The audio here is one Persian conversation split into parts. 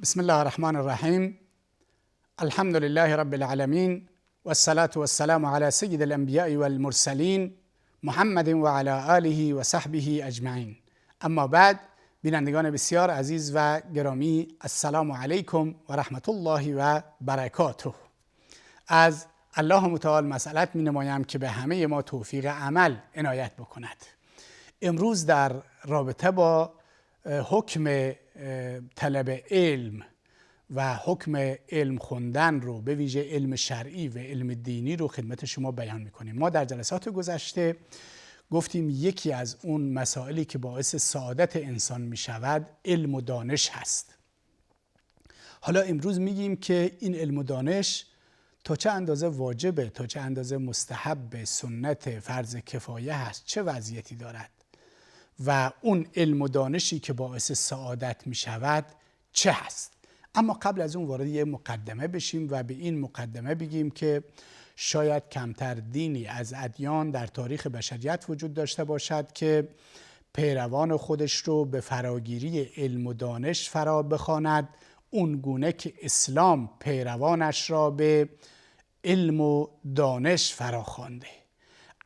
بسم الله الرحمن الرحیم. الحمد لله رب العالمین و الصلاة و السلام علی سید الانبیاء و المرسلین محمد و علی آله و صحبه اجمعین. اما بعد، بینندگان بسیار عزیز و گرامی، السلام علیکم و رحمت الله و برکاته. از الله متعال مسئلت می نمایم که به همه ما توفیق عمل عنایت بکند. امروز در رابطه با حکم طلب علم و حکم علم خوندن رو، به ویژه علم شرعی و علم دینی رو خدمت شما بیان میکنیم. ما در جلسات گذشته گفتیم یکی از اون مسائلی که باعث سعادت انسان میشود علم و دانش هست. حالا امروز میگیم که این علم و دانش تا چه اندازه واجبه، تا چه اندازه مستحب، سنت، فرض کفایه هست، چه وضعیتی دارد و اون علم و دانشی که باعث سعادت می شود چه هست. اما قبل از اون وارد یه مقدمه بشیم و به این مقدمه بگیم که شاید کمتر دینی از ادیان در تاریخ بشریت وجود داشته باشد که پیروان خودش رو به فراگیری علم و دانش فرا بخواند، اون گونه که اسلام پیروانش را به علم و دانش فرا خوانده.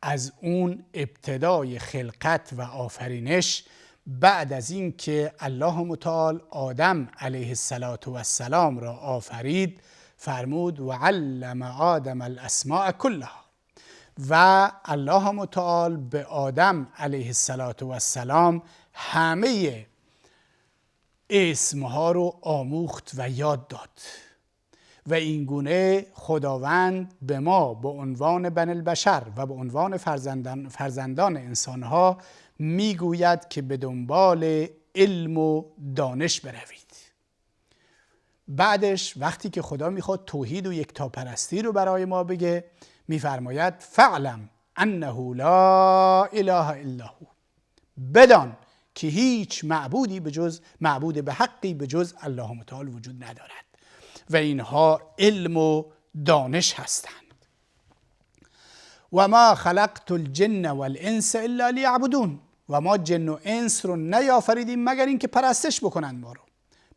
از اون ابتدای خلقت و آفرینش، بعد از این که الله متعال آدم علیه السلام را آفرید، فرمود و علم آدم الاسماء کلها، و الله متعال به آدم علیه السلام همه اسمها رو آموخت و یاد داد. و این گونه خداوند به ما به عنوان بنی البشر و به عنوان فرزندان انسانها میگوید که به دنبال علم و دانش بروید. بعدش وقتی که خدا میخواد توحید و یکتاپرستی رو برای ما بگه، میفرماید فاعلم انه لا اله الا هو، بدان که هیچ معبود به حقی به جز الله متعال وجود ندارد. و اینها علم و دانش هستند. و ما خلقت الجن والانس الا لیعبدون، و ما جن و انس رو نیافریدیم مگر اینکه پرستش بکنند ما رو.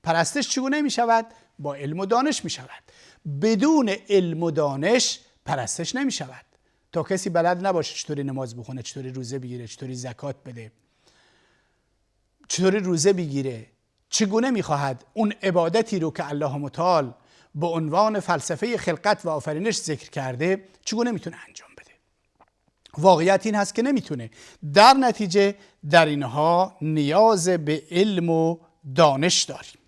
پرستش چگونه می شود؟ با علم و دانش می شود. بدون علم و دانش پرستش نمی شود. تا کسی بلد نباشه چطوری نماز بخونه، چطوری روزه بگیره، چطوری زکات بده، چطوری روزه بگیره، چگونه میخواهد اون عبادتی رو که الله متعال به عنوان فلسفه خلقت و آفرینش ذکر کرده چگونه میتونه انجام بده. واقعیت این هست که نمیتونه. در نتیجه در اینها نیاز به علم و دانش داریم.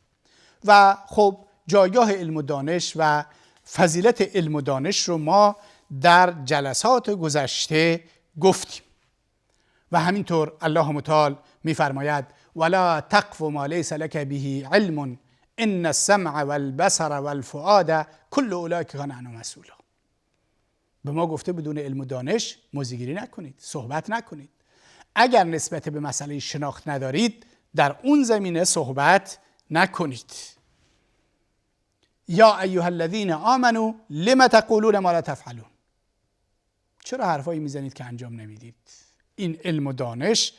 و خب جایگاه علم و دانش و فضیلت علم و دانش رو ما در جلسات گذشته گفتیم. و همینطور الله متعال میفرماید ولا تقف ما لیس لك به علم ان السمع والبصر والفؤاد كل اولئک کان عنه مسئولا. به ما گفته بدون علم و دانش موضع‌گیری نکنید، صحبت نکنید. اگر نسبت به مسئله شناخت ندارید، در اون زمینه صحبت نکنید. یا ایها الذین آمنوا لم تقولون ما لا تفعلون، چرا حرفایی میزنید که انجام نمیدید؟ این علم و دانش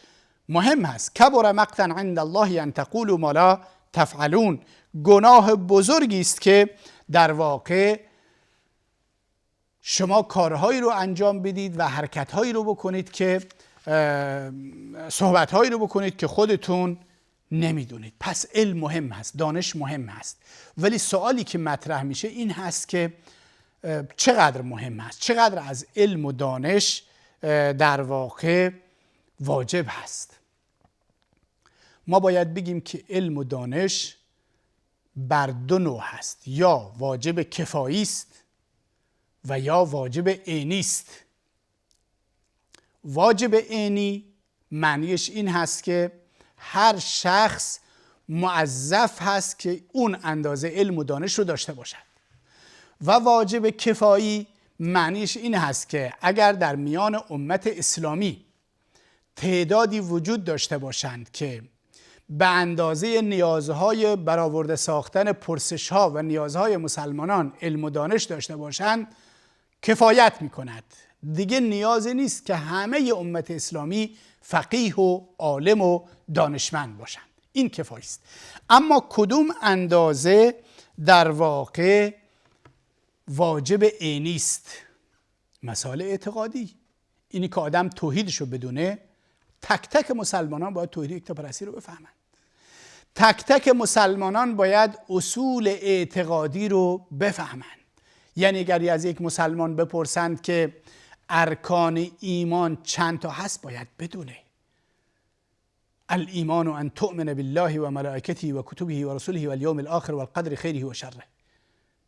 مهم هست. کبر مقتا عند الله ان تقولوا ما لا تفعلون، گناه بزرگی است که در واقع شما کارهایی رو انجام بدید و حرکتهایی رو بکنید که صحبتهایی رو بکنید که خودتون نمیدونید. پس علم مهم هست، دانش مهم هست. ولی سوالی که مطرح میشه این هست که چقدر مهم هست، چقدر از علم و دانش در واقع واجب هست. ما باید بگیم که علم و دانش بر دو نوع هست، یا واجب کفایی است و یا واجب عینی است. واجب عینی معنیش این هست که هر شخص موظف هست که اون اندازه علم و دانش رو داشته باشد. و واجب کفایی معنیش این هست که اگر در میان امت اسلامی تعدادی وجود داشته باشند که به اندازه نیازهای برآورده ساختن پرسش‌ها و نیازهای مسلمانان علم و دانش داشته باشند، کفایت می‌کند. دیگه نیازی نیست که همه امت اسلامی فقیه و عالم و دانشمند باشند. این کفایی است. اما کدوم اندازه در واقع واجب عینی است؟ مسائل اعتقادی، اینی که آدم توحیدشو بدونه. تک تک مسلمانان باید توحید یکتاپرستی رو بفهمند. تک تک مسلمانان باید اصول اعتقادی رو بفهمند. یعنی اگر از یک مسلمان بپرسند که ارکان ایمان چند تا هست، باید بدونه. الایمان ان تؤمن بالله و ملائکته و کتبه و رسله و الیوم الاخر و القدر خیره و شره.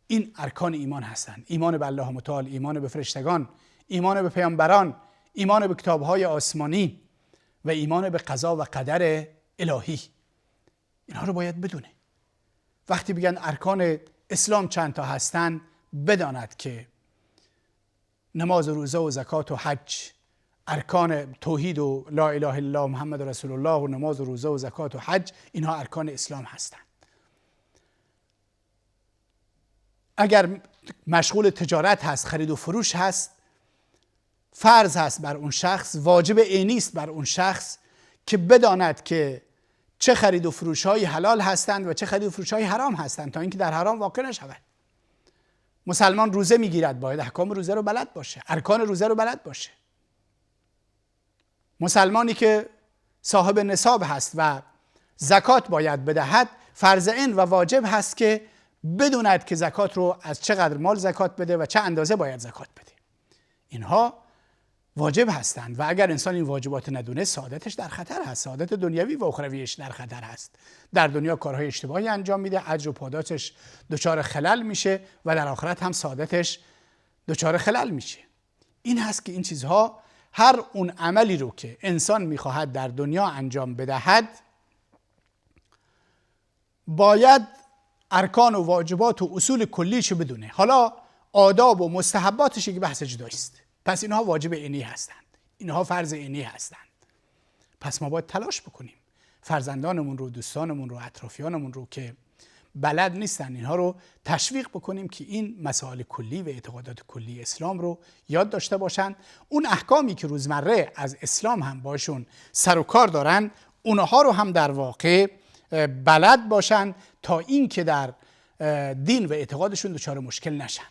این ارکان ایمان هستند. ایمان به الله متعال، ایمان به فرشتگان، ایمان به پیامبران، ایمان به کتاب‌های آسمانی و ایمان به قضا و قدر الهی. اینها رو باید بدونه. وقتی بگن ارکان اسلام چند تا هستند، بداند که نماز و روزه و زکات و حج، ارکان توحید و لا اله الا الله محمد رسول الله و نماز و روزه و زکات و حج، اینها ارکان اسلام هستند. اگر مشغول تجارت هست، خرید و فروش هست، فرض هست بر اون شخص، واجب عینی است بر اون شخص که بداند که چه خرید و فروش های حلال هستند و چه خرید و فروش های حرام هستند، تا اینکه در حرام واقع نشود. مسلمان روزه میگیرد، باید احکام روزه رو بلد باشه، ارکان روزه رو بلد باشه. مسلمانی که صاحب نصاب هست و زکات باید بدهد، فرض عین و واجب هست که بدوند که زکات رو از چقدر مال زکات بده و چه اندازه باید زکات بده. اینها واجب هستند و اگر انسان این واجبات ندونه، سعادتش در خطر هست. سعادت دنیوی و اخرویش در خطر هست. در دنیا کارهای اشتباهی انجام میده، اجر و پاداشش دچار خلل میشه و در آخرت هم سعادتش دچار خلل میشه. این هست که این چیزها، هر اون عملی رو که انسان میخواهد در دنیا انجام بدهد، باید ارکان و واجبات و اصول کلیش بدونه. حالا آداب و مستحباتش یک بحث جدایی است. پس اینها واجب عینی هستند، اینها فرض عینی هستند. پس ما باید تلاش بکنیم فرزندانمون رو، دوستانمون رو، اطرافیانمون رو که بلد نیستن، اینها رو تشویق بکنیم که این مسائل کلی و اعتقادات کلی اسلام رو یاد داشته باشند. اون احکامی که روزمره از اسلام هم باشون سر و کار دارن، اونها رو هم در واقع بلد باشن، تا این که در دین و اعتقادشون دچار مشکل نشن.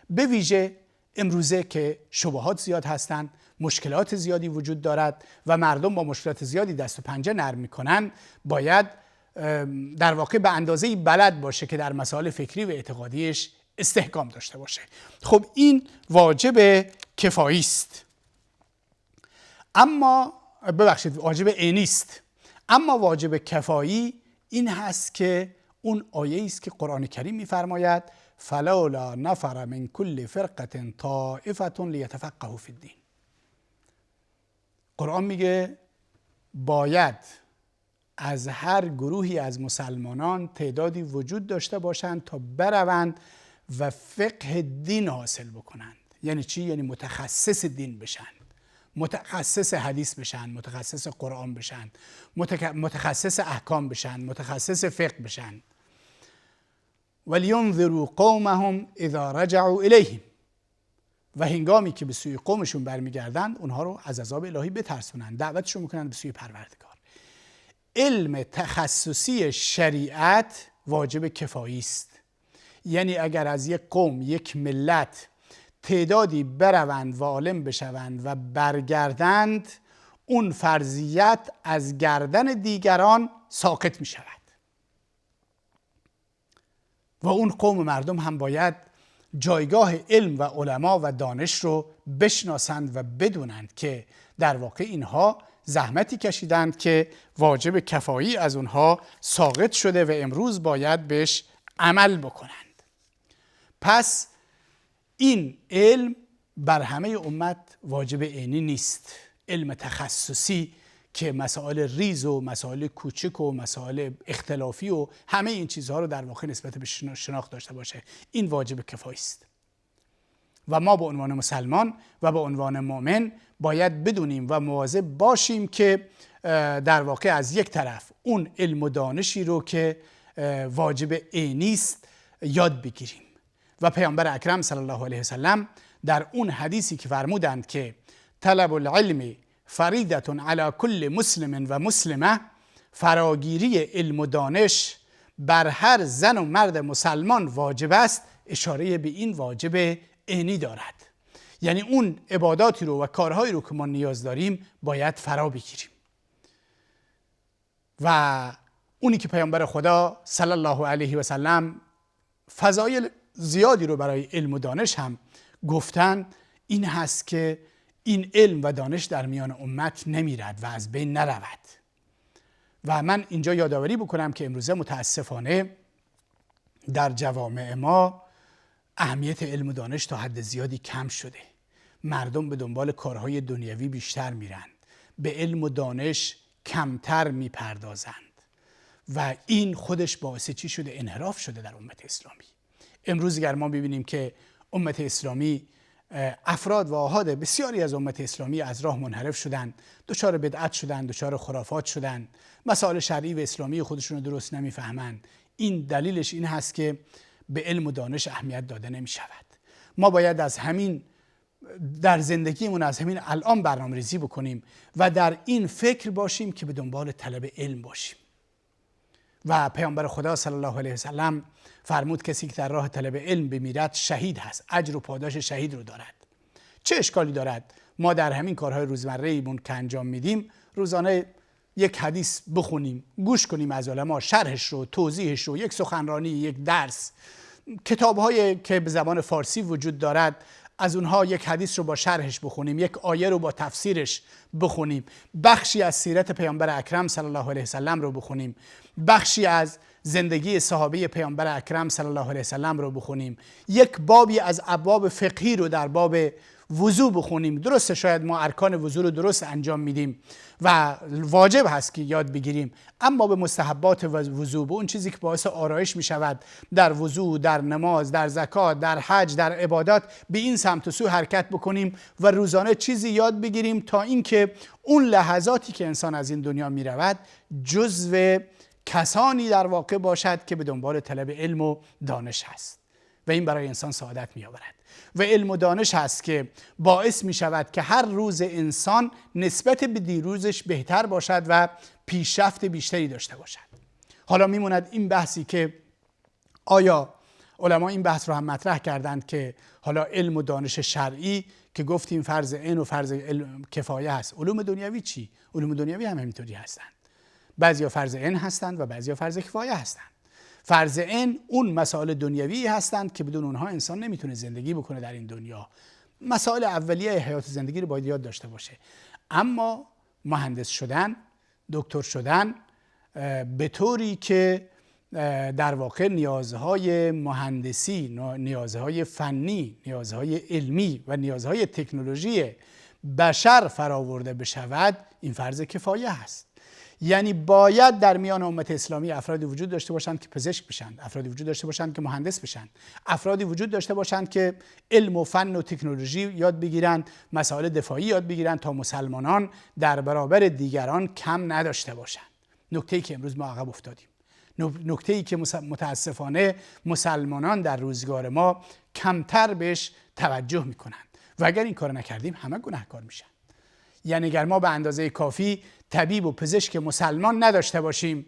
به ویژه امروزه که شبهات زیاد هستند، مشکلات زیادی وجود دارد و مردم با مشکلات زیادی دست و پنجه نرم میکنن، باید در واقع به اندازه‌ای بلد باشه که در مسائل فکری و اعتقادیش استحکام داشته باشه. خب این واجب کفایی است. اما واجب عینی است. اما واجب کفایی این هست که اون آیه است که قرآن کریم می‌فرماید فلولا نفر من کل فرقة طائفة لیتفقهوا فی الدین. قرآن میگه باید از هر گروهی از مسلمانان تعدادی وجود داشته باشند تا بروند و فقه دین حاصل بکنند. یعنی چی؟ یعنی متخصص دین بشن، متخصص حدیث بشن، متخصص قرآن بشن، متخصص احکام بشن، متخصص فقه بشن. وَلْيُنْذِرُوا قَوْمَهُمْ اذا رجعوا الیهم. و هنگامی که به سوی قومشون برمیگردند، اونها رو از عذاب الهی بترسونن، دعوتشون میکنن به سوی پروردگار. علم تخصصی شریعت واجب کفایی است. یعنی اگر از یک قوم، یک ملت تعدادی بروند و عالم بشوند و برگردند، اون فرضیت از گردن دیگران ساقط می شود و اون قوم و مردم هم باید جایگاه علم و علما و دانش رو بشناسند و بدونند که در واقع اینها زحمتی کشیدند که واجب کفایی از اونها ساقط شده و امروز باید بهش عمل بکنند. پس این علم بر همه امت واجب عینی نیست. علم تخصصی که مسائل ریز و مسائل کوچک و مسائل اختلافی و همه این چیزها رو در واقع نسبت به شناخت داشته باشه، این واجب کفایی است. و ما به عنوان مسلمان و به عنوان مؤمن باید بدونیم و مواظب باشیم که در واقع از یک طرف اون علم و دانشی رو که واجب عینی است یاد بگیریم. و پیامبر اکرم صلی الله علیه وسلم در اون حدیثی که فرمودند که طلب العلم فریضة علی کل مسلم و مسلمه فراگیری علم و دانش بر هر زن و مرد مسلمان واجب است اشاره به این واجب عینی دارد. یعنی اون عباداتی رو و کارهایی رو که ما نیاز داریم باید فرا بگیریم و اونی که پیامبر خدا صلی الله علیه و سلم فضایل زیادی رو برای علم و دانش هم گفتن این هست که این علم و دانش در میان امت نمیرد و از بین نرود. و من اینجا یادآوری بکنم که امروزه متاسفانه در جوامع ما اهمیت علم و دانش تا حد زیادی کم شده. مردم به دنبال کارهای دنیوی بیشتر میرند، به علم و دانش کمتر میپردازند و این خودش باعث چی شده؟ انحراف شده در امت اسلامی. امروز اگر ما ببینیم که امت اسلامی افراد و آحاد بسیاری از امت اسلامی از راه منحرف شدند، دچار بدعت شدند، دچار خرافات شدند، مسائل شرعی و اسلامی خودشون رو درست نمیفهمند. این دلیلش این هست که به علم و دانش اهمیت داده نمی شود. ما باید از همین در زندگیمون از همین الان برنامه‌ریزی بکنیم و در این فکر باشیم که به دنبال طلب علم باشیم. و پیامبر خدا صلی الله علیه و سلم فرمود کسی که در راه طلب علم بمیرد شهید هست، اجر و پاداش شهید رو دارد. چه اشکالی دارد ما در همین کارهای روزمره‌ایمون که انجام میدیم روزانه یک حدیث بخونیم، گوش کنیم از علما، شرحش رو، توضیحش رو، یک سخنرانی، یک درس، کتاب‌هایی که به زبان فارسی وجود دارد از اونها یک حدیث رو با شرحش بخونیم، یک آیه رو با تفسیرش بخونیم، بخشی از سیرت پیامبر اکرم صلی الله علیه و سلم رو بخونیم، بخشی از زندگی صحابه پیامبر اکرم صلی الله علیه و سلم رو بخونیم، یک بابی از ابواب فقهی رو در باب وضو بخونیم. درسته شاید ما ارکان وضو رو درست انجام میدیم و واجب هست که یاد بگیریم، اما به مستحبات وضو، به اون چیزی که باعث آرایش می شود در وضو، در نماز، در زکات، در حج، در عبادات، به این سمت و سو حرکت بکنیم و روزانه چیزی یاد بگیریم تا اینکه اون لحظاتی که انسان از این دنیا می رود جزو کسانی در واقع باشد که به دنبال طلب علم و دانش هست و این برای انسان سعادت می آورد. و علم و دانش هست که باعث می شود که هر روز انسان نسبت به دیروزش بهتر باشد و پیشرفت بیشتری داشته باشد. حالا میموند این بحثی که آیا علما این بحث رو هم مطرح کردند که حالا علم و دانش شرعی که گفتیم فرض عین و فرض کفایه هست، علوم دنیوی چی؟ علوم دنیوی هم همینطوری هستند. بعضیا فرض عین هستند و بعضیا فرض کفایه هستند. فرض عین اون مسائل دنیوی هستند که بدون اونها انسان نمیتونه زندگی بکنه در این دنیا. مسائل اولیه حیات زندگی رو باید یاد داشته باشه. اما مهندس شدن، دکتر شدن به طوری که در واقع نیازهای مهندسی، نیازهای فنی، نیازهای علمی و نیازهای تکنولوژی بشر فراورده بشود، این فرض کفایه هست. یعنی باید در میان امت اسلامی افرادی وجود داشته باشند که پزشک بشن، افرادی وجود داشته باشند که مهندس بشن، افرادی وجود داشته باشند که علم و فن و تکنولوژی یاد بگیرند، مسائل دفاعی یاد بگیرند تا مسلمانان در برابر دیگران کم نداشته باشند. نکته‌ای که امروز ما عقب افتادیم، نکته‌ای که متاسفانه مسلمانان در روزگار ما کمتر بهش توجه میکنند و اگر این کار نکردیم همه گناهکار میشن. یعنی اگر ما به اندازه کافی طبیب و پزشک مسلمان نداشته باشیم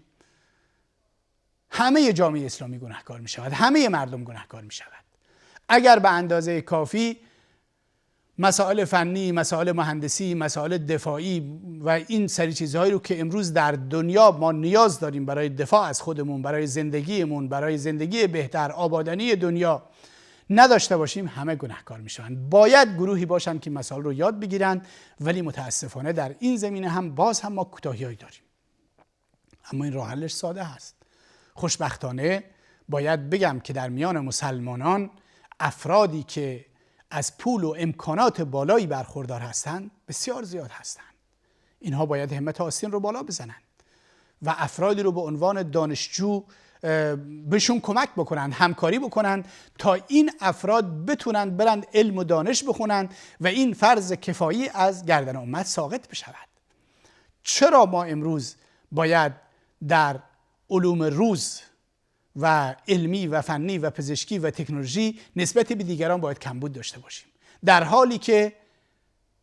همه جامعه اسلامی گناهکار می شود، همه مردم گناهکار می شود. اگر به اندازه کافی مسائل فنی، مسائل مهندسی، مسائل دفاعی و این سری چیزهایی رو که امروز در دنیا ما نیاز داریم برای دفاع از خودمون، برای زندگیمون، برای زندگی بهتر، آبادانی دنیا نداشته باشیم همه گناهکار میشن. باید گروهی باشن که مسائل رو یاد بگیرن، ولی متاسفانه در این زمینه هم باز هم ما کوتاهی‌هایی داریم. اما این راه حلش ساده هست. خوشبختانه باید بگم که در میان مسلمانان افرادی که از پول و امکانات بالایی برخوردار هستند بسیار زیاد هستند. اینها باید همت آستین رو بالا بزنند و افرادی رو به عنوان دانشجو بهشون کمک بکنند، همکاری بکنند تا این افراد بتونند برند علم و دانش بخونند و این فرض کفایی از گردن امت ساقط بشود. چرا ما امروز باید در علوم روز و علمی و فنی و پزشکی و تکنولوژی نسبت به دیگران باید کمبود داشته باشیم، در حالی که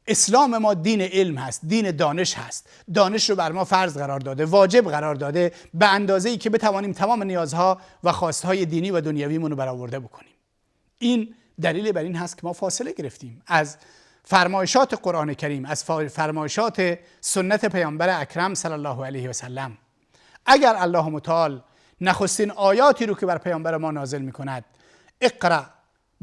اسلام ما دین علم هست، دین دانش هست. دانش رو بر ما فرض قرار داده، واجب قرار داده، به اندازه‌ای که بتوانیم تمام نیازها و خواستهای دینی و دنیویمون رو برآورده بکنیم. این دلیل بر این هست که ما فاصله گرفتیم از فرمایشات قرآن کریم، از فرمایشات سنت پیامبر اکرم صلی الله علیه و سلم. اگر الله متعال نخستین آیاتی رو که بر پیامبر ما نازل می‌کند، اقرأ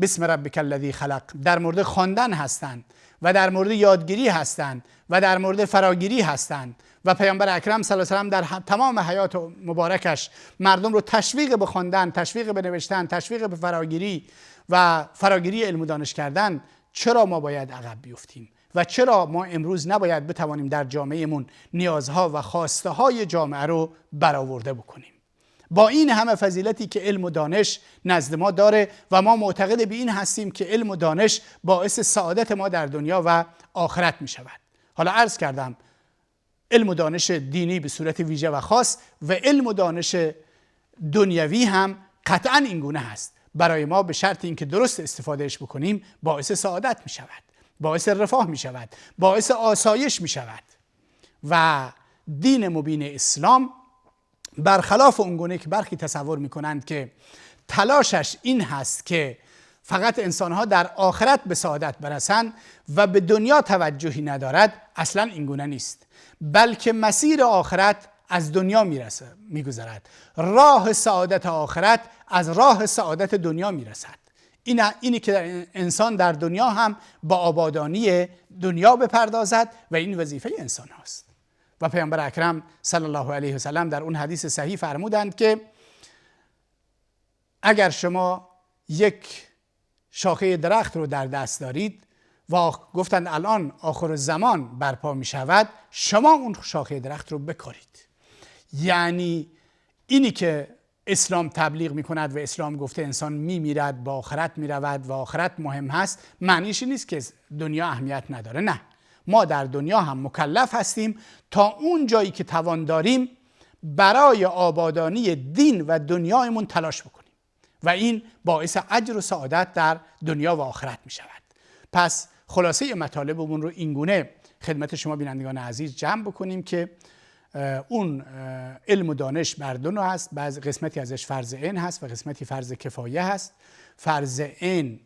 بسم ربک الذی خلق، در مورد خواندن هستند و در مورد یادگیری هستند و در مورد فراگیری هستند و پیامبر اکرم صلی الله علیه و سلم در تمام حیات مبارکش مردم رو تشویق به خواندن، تشویق به نوشتن، تشویق به فراگیری و فراگیری علم و دانش کردن، چرا ما باید عقب بیفتیم و چرا ما امروز نباید بتوانیم در جامعهمون نیازها و خواسته های جامعه رو برآورده بکنیم؟ با این همه فضیلتی که علم و دانش نزد ما داره و ما معتقد به این هستیم که علم و دانش باعث سعادت ما در دنیا و آخرت می شود. حالا عرض کردم علم و دانش دینی به صورت ویژه و خاص و علم و دانش دنیوی هم قطعا این گونه هست. برای ما به شرط اینکه درست استفادهش بکنیم باعث سعادت می شود، باعث رفاه می شود، باعث آسایش می شود. و دین مبین اسلام برخلاف اونگونه که برخی تصور میکنند که تلاشش این هست که فقط انسانها در آخرت به سعادت برسند و به دنیا توجهی ندارد، اصلا اینگونه نیست، بلکه مسیر آخرت از دنیا میگذرد. راه سعادت آخرت از راه سعادت دنیا میرسد. اینی که انسان در دنیا هم با آبادانی دنیا بپردازد و این وظیفه انسان هاست. و پیامبر اکرم صلی الله علیه و سلم در اون حدیث صحیح فرمودند که اگر شما یک شاخه درخت رو در دست دارید و گفتند الان آخر زمان برپا می شود، شما اون شاخه درخت رو بکارید. یعنی اینی که اسلام تبلیغ می کند و اسلام گفته انسان می میرد با آخرت می رود و آخرت مهم هست، معنیش نیست که دنیا اهمیت نداره. نه، ما در دنیا هم مکلف هستیم تا اون جایی که توان داریم برای آبادانی دین و دنیایمون تلاش بکنیم و این باعث اجر و سعادت در دنیا و آخرت می شود. پس خلاصه مطالبمون رو اینگونه خدمت شما بینندگان عزیز جمع بکنیم که اون علم و دانش بر دو نوع هست. بعض قسمتی ازش فرض عین هست و قسمتی فرض کفایه هست. فرض عین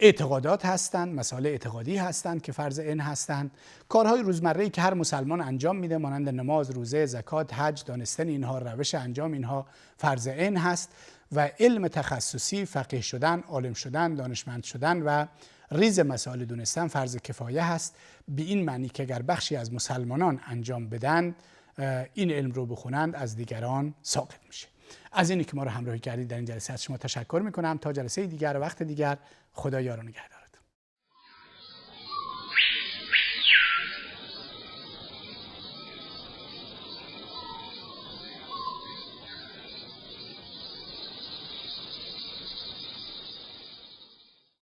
اعتقادات هستند، مسائل اعتقادی هستند که فرض عین هستند. کارهای روزمره‌ای که هر مسلمان انجام میده مانند نماز، روزه، زکات، حج، دانستن اینها، روش انجام اینها فرض عین هست. و علم تخصصی، فقیه شدن، عالم شدن، دانشمند شدن و ریز مسائل دونستن فرض کفایه هست. به این معنی که اگر بخشی از مسلمانان انجام بدن، این علم رو بخونند، از دیگران ساقط میشه. از اینی که ما رو همراهی کردید در این جلسه از شما تشکر میکنم. تا جلسه دیگر و وقت دیگر، خدا یار و نگهدار.